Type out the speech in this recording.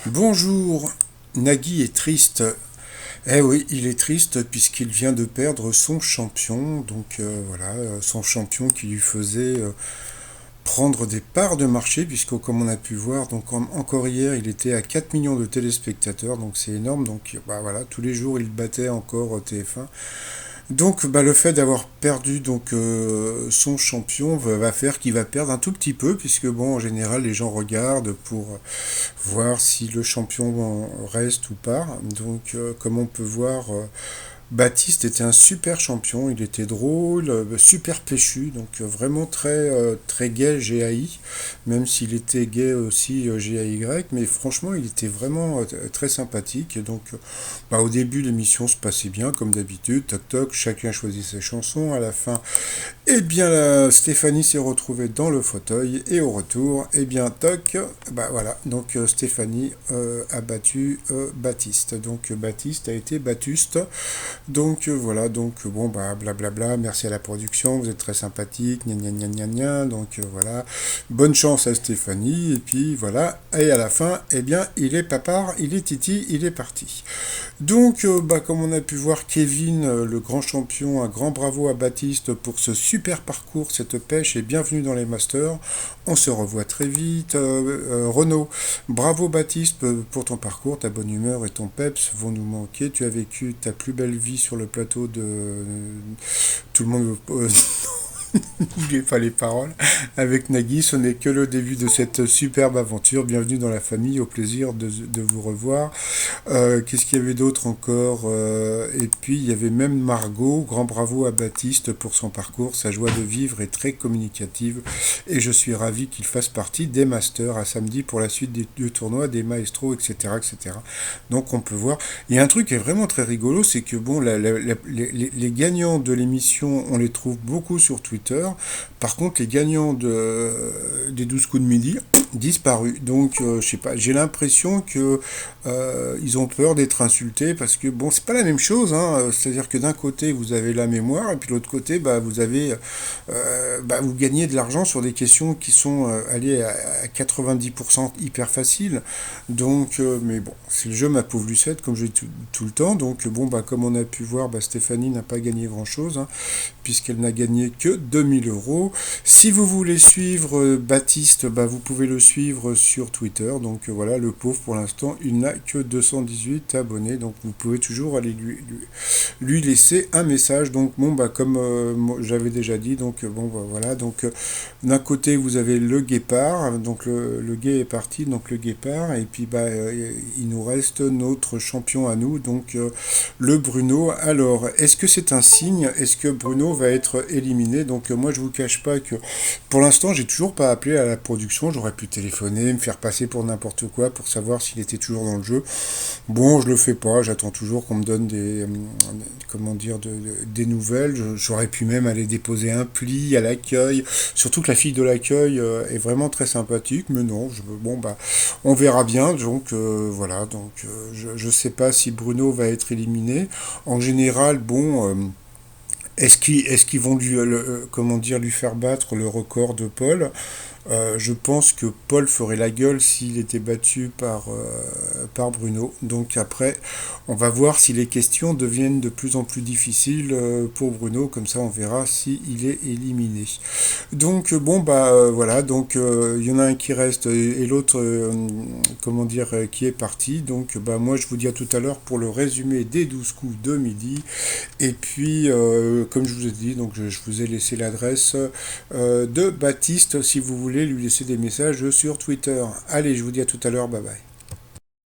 Bonjour, Nagui est triste. Eh oui, il est triste puisqu'il vient de perdre son champion. Donc voilà, son champion qui lui faisait prendre des parts de marché, puisque comme on a pu voir, donc encore hier, il était à 4 millions de téléspectateurs, donc c'est énorme. Donc bah voilà, tous les jours, il battait encore TF1. Donc bah, le fait d'avoir perdu son champion va faire qu'il va perdre un tout petit peu, puisque bon, en général, les gens regardent pour voir si le champion reste ou pas. Donc, comme on peut voir, Baptiste était un super champion, il était drôle, super péchu, donc vraiment très gay GAI, même s'il était gay aussi GAY, mais franchement il était vraiment très sympathique. Et donc bah, au début l'émission se passait bien comme d'habitude, toc toc, chacun choisit ses chansons, à la fin eh bien, Stéphanie s'est retrouvée dans le fauteuil et au retour, eh bien, toc, bah voilà, donc Stéphanie a battu Baptiste. Donc Baptiste a été Baptiste. Donc voilà, donc bon, bah blablabla, merci à la production, vous êtes très sympathique, gna gna gna gna gna, donc voilà, bonne chance à Stéphanie, et puis voilà, et à la fin, eh bien, il est papard, il est titi, il est parti. Donc, bah, comme on a pu voir, Kevin, le grand champion, un grand bravo à Baptiste pour ce super parcours, cette pêche, et bienvenue dans les Masters. On se revoit très vite. Renaud, bravo Baptiste pour ton parcours, ta bonne humeur et ton peps vont nous manquer. Tu as vécu ta plus belle vie sur le plateau de... Tout le monde... N'oubliez pas les paroles. Avec Nagui, ce n'est que le début de cette superbe aventure. Bienvenue dans la famille, au plaisir de vous revoir. Qu'est-ce qu'il y avait d'autre encore Et puis il y avait même Margot. Grand bravo à Baptiste pour son parcours. Sa joie de vivre est très communicative. Et je suis ravi qu'il fasse partie des Masters à samedi pour la suite du tournoi, des maestros, etc., etc. Donc on peut voir. Il y a un truc qui est vraiment très rigolo, c'est que bon, les gagnants de l'émission, on les trouve beaucoup sur Twitter. Par contre, les gagnants des 12 coups de midi disparus. Donc, je sais pas, j'ai l'impression que ils ont peur d'être insultés parce que bon, c'est pas la même chose. Hein. C'est-à-dire que d'un côté, vous avez la mémoire et puis de l'autre côté, bah, vous avez, bah, vous gagnez de l'argent sur des questions qui sont allées à 90% hyper faciles. Donc, mais bon, c'est le jeu ma pauvre Lucette, comme je dis tout le temps. Donc, bon, bah, comme on a pu voir, bah, Stéphanie n'a pas gagné grand-chose, hein, puisqu'elle n'a gagné que 2000 euros. Si vous voulez suivre Baptiste, bah, vous pouvez le suivre sur Twitter. Donc voilà, le pauvre pour l'instant, il n'a que 218 abonnés. Donc vous pouvez toujours aller lui laisser un message. Donc bon, bah, comme j'avais déjà dit, donc bon, bah, voilà. Donc d'un côté, vous avez le guépard. Donc le guet est parti, donc le guépard. Et puis bah, il nous reste notre champion à nous, donc le Bruno. Alors, est-ce que c'est un signe? Est-ce que Bruno va être éliminé? Donc moi, je vous cache pas que pour l'instant, j'ai toujours pas appelé à la production. J'aurais pu téléphoner, me faire passer pour n'importe quoi pour savoir s'il était toujours dans le jeu. Bon, je le fais pas. J'attends toujours qu'on me donne comment dire, des nouvelles. J'aurais pu même aller déposer un pli à l'accueil. Surtout que la fille de l'accueil est vraiment très sympathique. Mais non, bon bah, on verra bien. Donc voilà. Donc je sais pas si Bruno va être éliminé. En général, bon. Est-ce qu'ils vont comment dire, lui faire battre le record de Paul? Je pense que Paul ferait la gueule s'il était battu par Bruno. Donc après, on va voir si les questions deviennent de plus en plus difficiles pour Bruno. Comme ça, on verra s'il est éliminé. Donc bon, bah voilà. Donc il y en a un qui reste et l'autre, comment dire, qui est parti. Donc bah moi, je vous dis à tout à l'heure pour le résumé des 12 coups de midi. Et puis, comme je vous ai dit, donc je vous ai laissé l'adresse de Baptiste si vous voulez lui laisser des messages sur Twitter. Allez, je vous dis à tout à l'heure, bye bye.